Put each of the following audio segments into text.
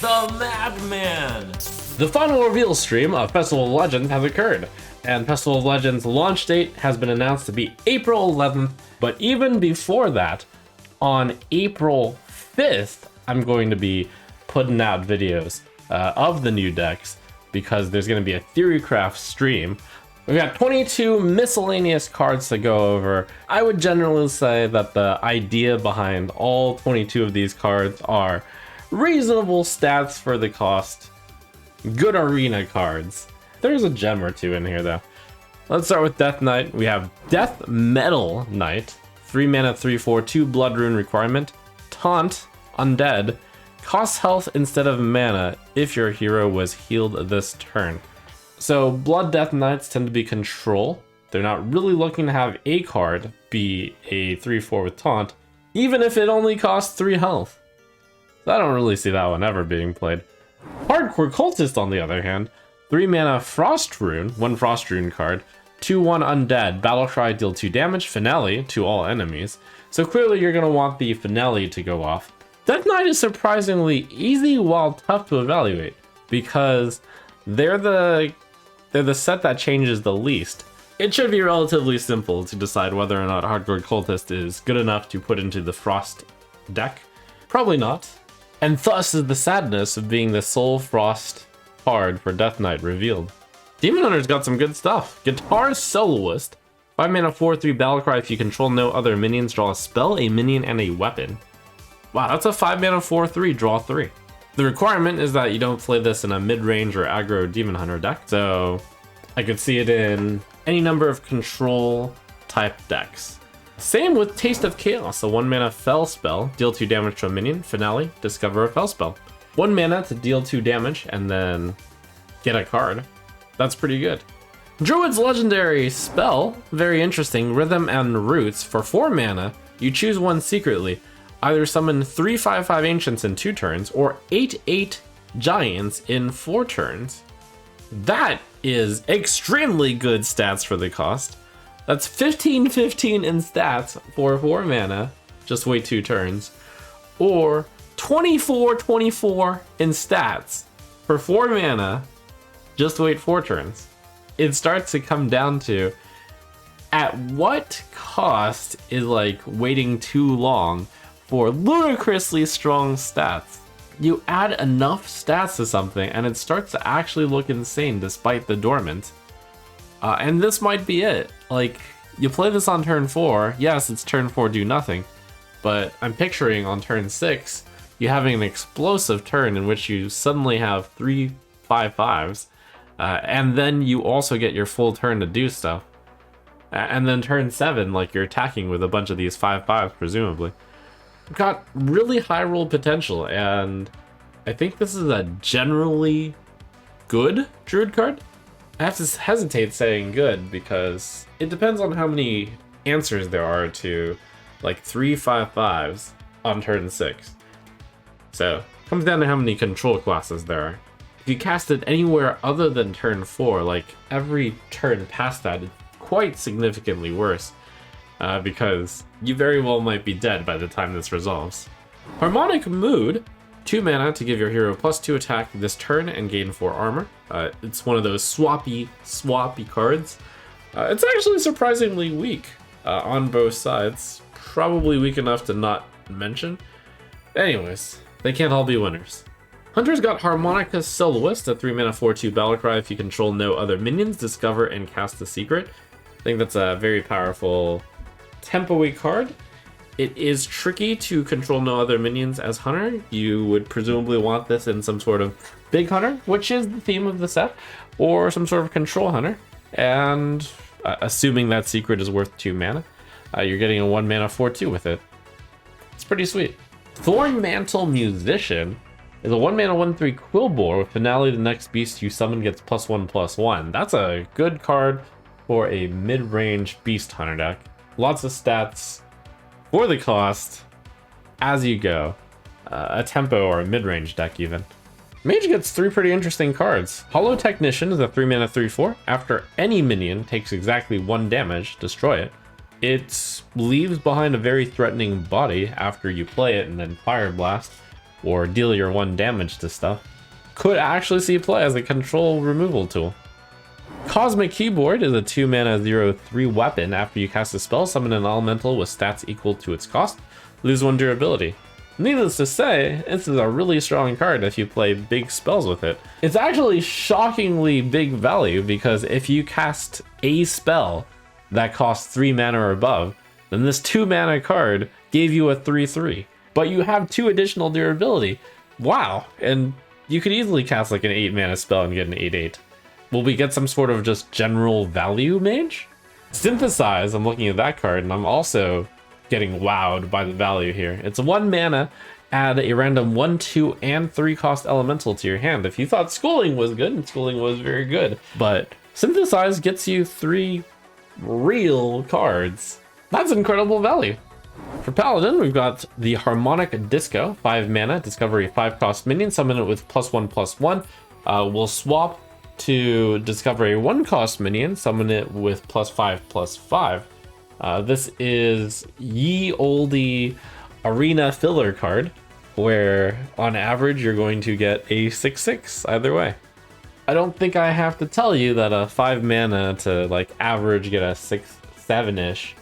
the Madman! The final reveal stream of Festival of Legends has occurred, and Festival of Legends launch date has been announced to be April 11th, but even before that, on April 5th, I'm going to be putting out videos of the new decks because there's going to be a Theorycraft stream. We've got 22 miscellaneous cards to go over. I would generally say that the idea behind all 22 of these cards are reasonable stats for the cost, good arena cards. There's a gem or two in here though. Let's start with Death Knight. We have Death Metal Knight, 3 mana, 3/4, 2 Blood Rune requirement, Taunt, Undead, costs health instead of mana if your hero was healed this turn. So Blood Death Knights tend to be control. They're not really looking to have a card be a 3/4 with Taunt, even if it only costs 3 health. So I don't really see that one ever being played. Hardcore Cultist, on the other hand, 3 mana Frost Rune, 1 Frost Rune card, 2/1 Undead, Battlecry, deal 2 damage, Finale to all enemies. So clearly you're going to want the Finale to go off. Death Knight is surprisingly easy while tough to evaluate, because they're the set that changes the least. It should be relatively simple to decide whether or not Hardcore Cultist is good enough to put into the Frost deck. Probably not. And thus is the sadness of being the sole Frost card for Death Knight revealed. Demon Hunter's got some good stuff. Guitar Soloist, 5 mana 4/3 Battlecry. If you control no other minions, draw a spell, a minion, and a weapon. Wow, that's a 5 mana 4/3, draw 3. The requirement is that you don't play this in a mid-range or aggro Demon Hunter deck, so I could see it in any number of control type decks. Same with Taste of Chaos, a 1 mana Fel spell, deal 2 damage to a minion, Finale, discover a Fel spell. 1 mana to deal 2 damage and then get a card. That's pretty good. Druid's legendary spell, very interesting, Rhythm and Roots. For 4 mana, you choose one secretly. Either summon 3/5/5 Ancients in 2 turns, or 8/8 Giants in 4 turns. That is extremely good stats for the cost. That's 15/15 in stats for 4 mana, just wait 2 turns. Or 24/24 in stats for 4 mana, just wait 4 turns. It starts to come down to, at what cost is like waiting too long for ludicrously strong stats? You add enough stats to something and it starts to actually look insane despite the dormant. And this might be it. Like, you play this on turn 4, yes, it's turn 4 do nothing, but I'm picturing on turn 6, you having an explosive turn in which you suddenly have 3 5/5s, and then you also get your full turn to do stuff. And then turn 7, like, you're attacking with a bunch of these 5/5s, presumably. Got really high roll potential, and I think this is a generally good Druid card. I have to hesitate saying good because it depends on how many answers there are to like 3 5/5s on turn 6. So it comes down to how many control classes there are. If you cast it anywhere other than turn 4, like every turn past that, it's quite significantly worse. Because you very well might be dead by the time this resolves. Harmonic Mood, 2 mana to give your hero +2 attack this turn and gain 4 armor. It's one of those swappy cards. It's actually surprisingly weak on both sides. Probably weak enough to not mention. Anyways, they can't all be winners. Hunter's got Harmonica Soloist, a 3 mana 4/2 Battlecry. If you control no other minions, discover and cast a secret. I think that's a very powerful tempo-y card. It is tricky to control no other minions as Hunter. You would presumably want this in some sort of big Hunter, which is the theme of the set, or some sort of control Hunter. And assuming that secret is worth 2 mana, you're getting a 1 mana 4/2 with it. It's pretty sweet. Thorn Mantle Musician is a 1 mana 1/3 Quillbore with Finale. The next beast you summon gets +1/+1. That's a good card for a mid-range beast hunter deck. Lots of stats for the cost as you go. A tempo or a mid-range deck even. Mage gets 3 pretty interesting cards. Hollow Technician is a 3 mana 3/4. After any minion takes exactly 1 damage, destroy it. It leaves behind a very threatening body after you play it and then Fire Blast. or deal your 1 damage to stuff, could actually see play as a control removal tool. Cosmic Keyboard is a 2 mana 0/3 weapon. After you cast a spell, summon an elemental with stats equal to its cost, lose 1 durability. Needless to say, this is a really strong card if you play big spells with it. It's actually shockingly big value because if you cast a spell that costs 3 mana or above, then this 2 mana card gave you a 3/3. But you have 2 additional durability. Wow, and you could easily cast like an 8 mana spell and get an 8/8. Will we get some sort of just general value mage? Synthesize, I'm looking at that card and I'm also getting wowed by the value here. It's 1 mana, add a random 1, 2, and 3 cost elemental to your hand. If you thought Schooling was good, and Schooling was very good, but Synthesize gets you 3 real cards. That's incredible value. For Paladin, we've got the Harmonic Disco, 5 mana, discover a 5 cost minion, summon it with +1/+1. We'll swap to discover a 1 cost minion, summon it with +5/+5. This is ye olde arena filler card, where on average you're going to get a 6/6 either way. I don't think I have to tell you that a 5 mana to like average get a 6/7-ish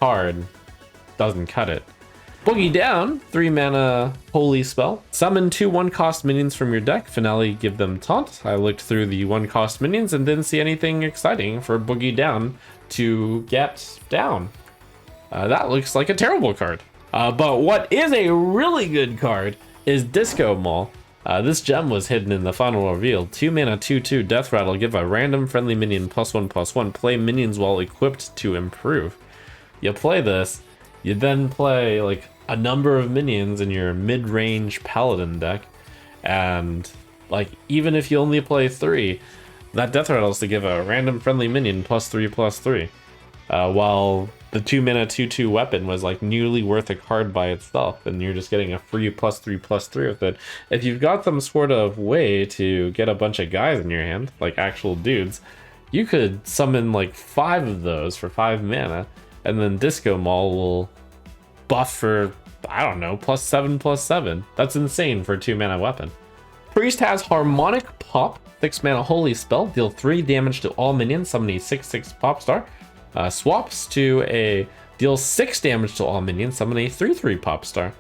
card doesn't cut it. Boogie Down, 3 mana holy spell. Summon 2 1 cost minions from your deck. Finale, give them taunt. I looked through the 1 cost minions and didn't see anything exciting for Boogie Down to get down. That looks like a terrible card. But what is a really good card is Disco Maul. This gem was hidden in the final reveal. 2 mana 2/2 Death Rattle. Give a random friendly minion +1/+1. Play minions while equipped to improve. You play this, you then play like a number of minions in your mid-range Paladin deck, and like even if you only play 3, that Death Rattle is to give a random friendly minion +3/+3. While the 2 mana 2/2 weapon was like nearly worth a card by itself, and you're just getting a free +3/+3 with it. If you've got some sort of way to get a bunch of guys in your hand, like actual dudes, you could summon like 5 of those for 5 mana, and then Disco Maul will buff for, I don't know, +7/+7. That's insane for a 2 mana weapon. Priest has Harmonic Pop, 6 mana holy spell, deal 3 damage to all minions, summon a 6/6 pop star. Swaps to a deal 6 damage to all minions, summon a 3/3 pop star.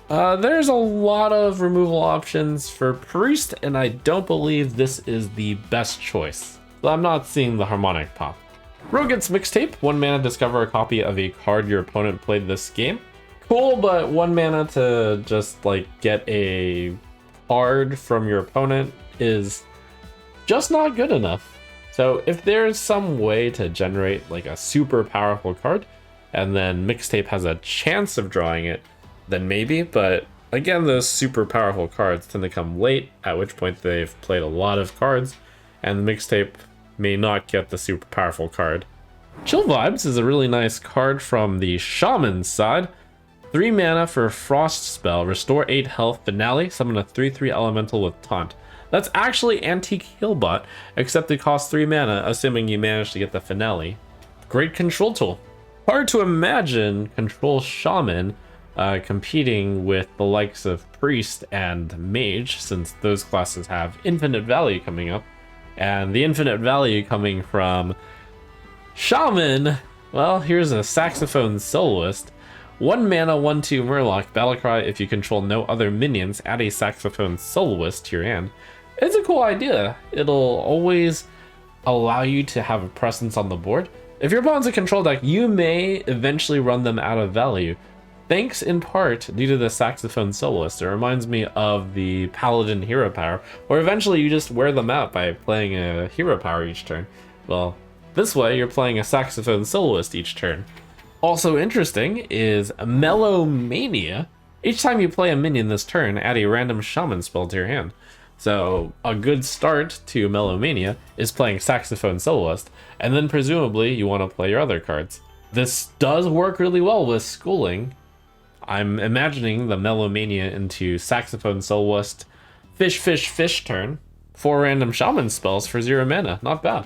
There's a lot of removal options for Priest, and I don't believe this is the best choice. So I'm not seeing the Harmonic Pop. Rogan's Mixtape, 1 mana, discover a copy of a card your opponent played this game. Cool, but 1 mana to just like get a card from your opponent is just not good enough. So if there's some way to generate like a super powerful card, and then Mixtape has a chance of drawing it, then maybe. But again, those super powerful cards tend to come late, at which point they've played a lot of cards, and the Mixtape may not get the super powerful card. Chill Vibes is a really nice card from the Shaman side. 3 mana for Frost spell, restore 8 health, Finale, summon a 3/3 elemental with taunt. That's actually Antique Healbot, except it costs 3 mana, assuming you manage to get the Finale. Great control tool. Hard to imagine Control Shaman competing with the likes of Priest and Mage, since those classes have infinite value coming up. And the infinite value coming from Shaman, well, here's a Saxophone Soloist. 1 mana 1/2 Murloc, Battlecry. If you control no other minions, add a Saxophone Soloist to your hand. It's a cool idea. It'll always allow you to have a presence on the board. If your opponent's a control deck, you may eventually run them out of value. Thanks in part due to the Saxophone Soloist. It reminds me of the Paladin Hero Power, where eventually you just wear them out by playing a Hero Power each turn. Well, this way you're playing a Saxophone Soloist each turn. Also interesting is Melomania. Each time you play a minion this turn, add a random Shaman spell to your hand. So a good start to Melomania is playing Saxophone Soloist, and then presumably you want to play your other cards. This does work really well with Schooling. I'm imagining the Melomania into Saxophone Soloist, fish turn, 4 random Shaman spells for 0 mana. Not bad.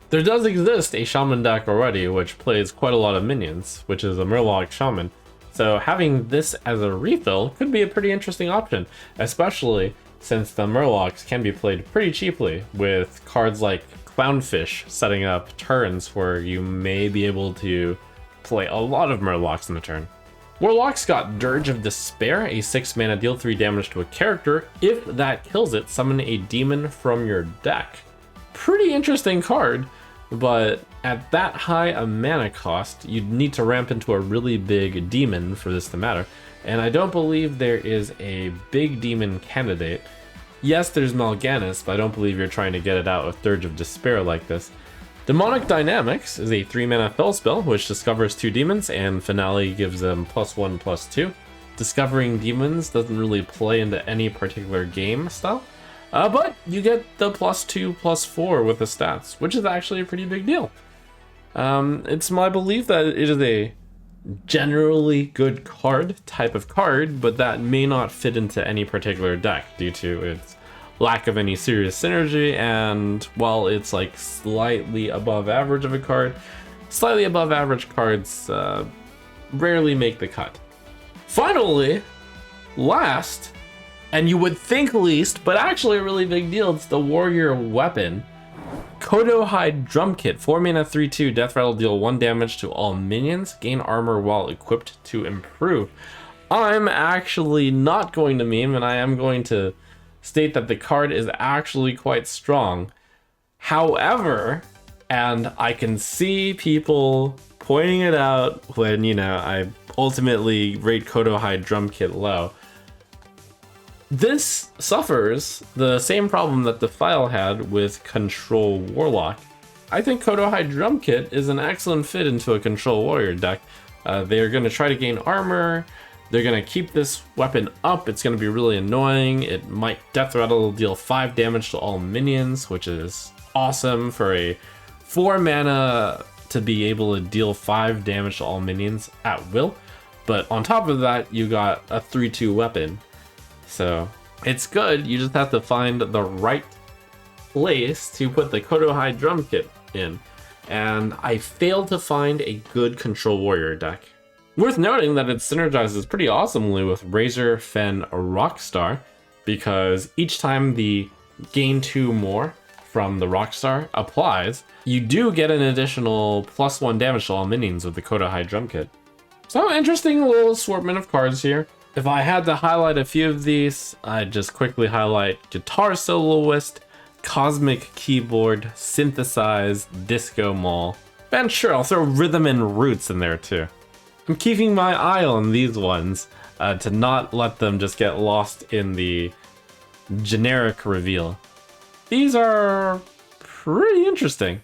There does exist a Shaman deck already, which plays quite a lot of minions, which is a Murloc Shaman. So having this as a refill could be a pretty interesting option, especially since the Murlocs can be played pretty cheaply with cards like Clownfish setting up turns where you may be able to play a lot of Murlocs in the turn. Warlock's got Dirge of Despair, a 6 mana deal 3 damage to a character. If that kills it, summon a demon from your deck. Pretty interesting card, but at that high a mana cost, you'd need to ramp into a really big demon for this to matter. And I don't believe there is a big demon candidate. Yes, there's Mal'Ganis, but I don't believe you're trying to get it out with Dirge of Despair like this. Demonic Dynamics is a 3 mana spell spell which discovers 2 demons and Finale gives them +1/+2. Discovering demons doesn't really play into any particular game style, but you get the +2/+4 with the stats, which is actually a pretty big deal. It's my belief that it is a generally good card, type of card, but that may not fit into any particular deck due to its lack of any serious synergy, and while it's like slightly above average of a card, slightly above average cards rarely make the cut. Finally, last, and you would think least, but actually a really big deal, it's the Warrior Weapon. Kodo-Hide Drum Kit, 4 mana 3/2, Death Rattle, deal 1 damage to all minions, gain armor while equipped to improve. I'm actually not going to meme, and I am going to state that the card is actually quite strong. However, and I can see people pointing it out when, you know, I ultimately rate Kodo-Hide Drum Kit low. This suffers the same problem that the file had with Control Warlock. I think Kodo-Hide Drum Kit is an excellent fit into a Control Warrior deck. They're going to try to gain armor. They're going to keep this weapon up. It's going to be really annoying. It might Death Rattle, deal 5 damage to all minions, which is awesome for a 4 mana to be able to deal 5 damage to all minions at will. But on top of that, you got a 3/2 weapon. So it's good. You just have to find the right place to put the Kodo-Hide Drum Kit in. And I failed to find a good Control Warrior deck. Worth noting that it synergizes pretty awesomely with Razor Fen Rockstar, because each time the gain 2 more from the Rockstar applies, you do get an additional +1 damage to all minions with the Kodo-Hide Drum Kit. So interesting little assortment of cards here. If I had to highlight a few of these, I'd just quickly highlight Guitar Soloist, Cosmic Keyboard, Synthesize, Disco Mall, and sure, I'll throw Rhythm and Roots in there too. I'm keeping my eye on these ones to not let them just get lost in the generic reveal. These are pretty interesting.